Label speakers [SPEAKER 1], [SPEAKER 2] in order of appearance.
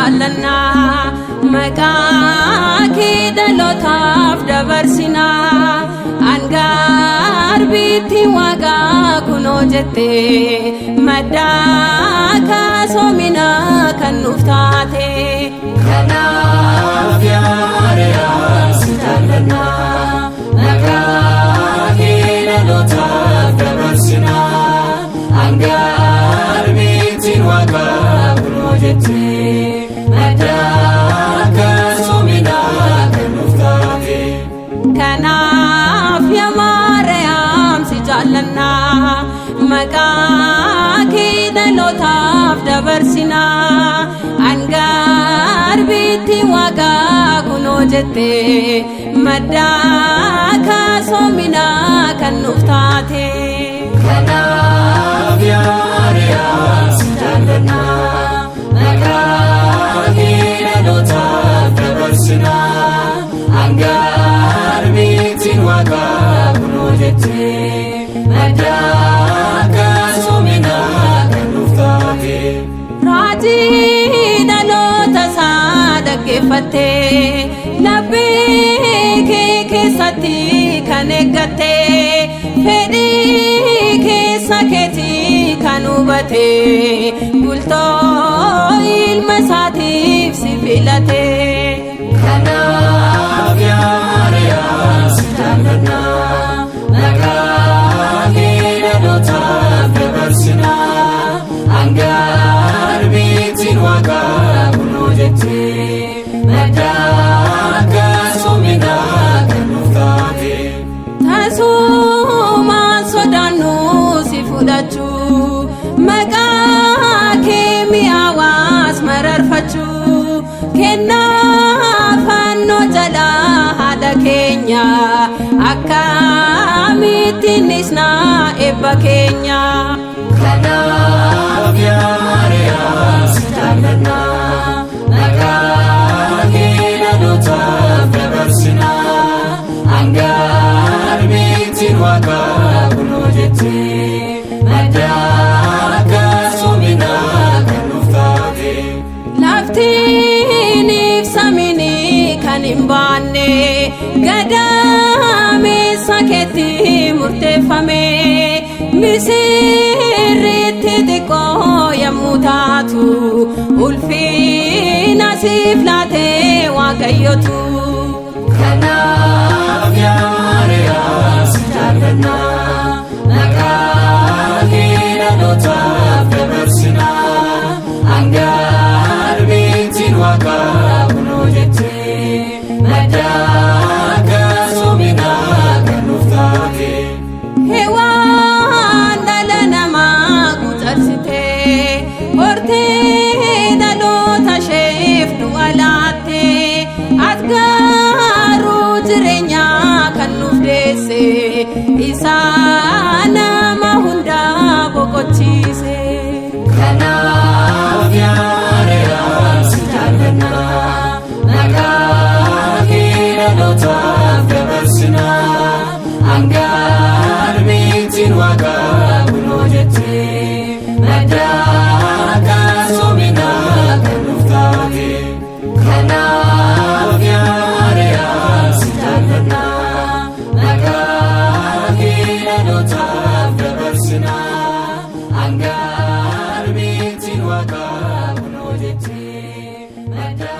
[SPEAKER 1] jaallanna maqaa kee dhalootaaf dabarsina angaar bitti waaqa kunoo jette maddaa kaasomina kan nuuf taate
[SPEAKER 2] kanaaf yaa Maariyaam si jaallanna maqaa kee dhalootaaf dabarsina angaar bitti waaqa kunoo jette maddaa kaasomina kan nuuf taate
[SPEAKER 1] kanaaf yaa Maariyaam si jaallanna maqaa kee dhalootaaf dabarsina angaar bitti waaqa kunoo jette maddaa kaasomina kan nuuf taate
[SPEAKER 2] kanaaf yaa Maariyaam si jaallanna maqaa kee dhalootaaf dabarsina angaar bitti waaqa kunoo jette maddaa kaasomina kan nuuf taate
[SPEAKER 1] raajii dhaloota isaa dhaggeeffatte laphee kee keessatti kan eeggatte fedhii keessa keetii kan hubate bultoo ilma isaatiif si filate
[SPEAKER 2] kanaaf yaa Maariyaam si jaallanna maqaa kee dhalootaaf dabarsina angaar bitti waaqa kunoo jette maddaa kaasomina kan nuuf taate
[SPEAKER 1] tasumaan sodaannu si fudhachuu maqaa kee mi'aawaas mararfachuu kennaa fannoo jalaa haadha keenya akkamittiinis naa eebba keenya
[SPEAKER 2] kanaaf yaa Maariyaam si jaallanna maqaa kee dhalootaaf dabarsina angaar bitti waaqa kunoo jette maddaa kaasomina kan nuuf taate
[SPEAKER 1] laftiin ibsamini kan hin baanne gadameessa keetti murteeffame misirritti xiqqoo yommuu taatu ulfina siif laatee waaqayyotu
[SPEAKER 2] kanaaf yaa Maariyaam si jaallanna maqaa kee dhalootaaf dabarsina angaar bitti waaqa kunoo jette maddaa kaasomina kan nuuf taate
[SPEAKER 1] hewaan dhala namaa guutarsite hortee dhaloota isheef du'a laatte ati garuu jireenyaa kan nuuf deesse isaa nama hundaa boqochiise
[SPEAKER 2] kanaaf yaa Maariyaam si jaallanna maqaa kee dhalootaaf dabarsina angaar bitti waaqa kunoo jette maddaa kaasomina kan nuuf taate kanaaf yaa Maariyaam si jaallanna maqaa kee dhalootaaf dabarsina angaar bitti waaqa kunoo jette maddaa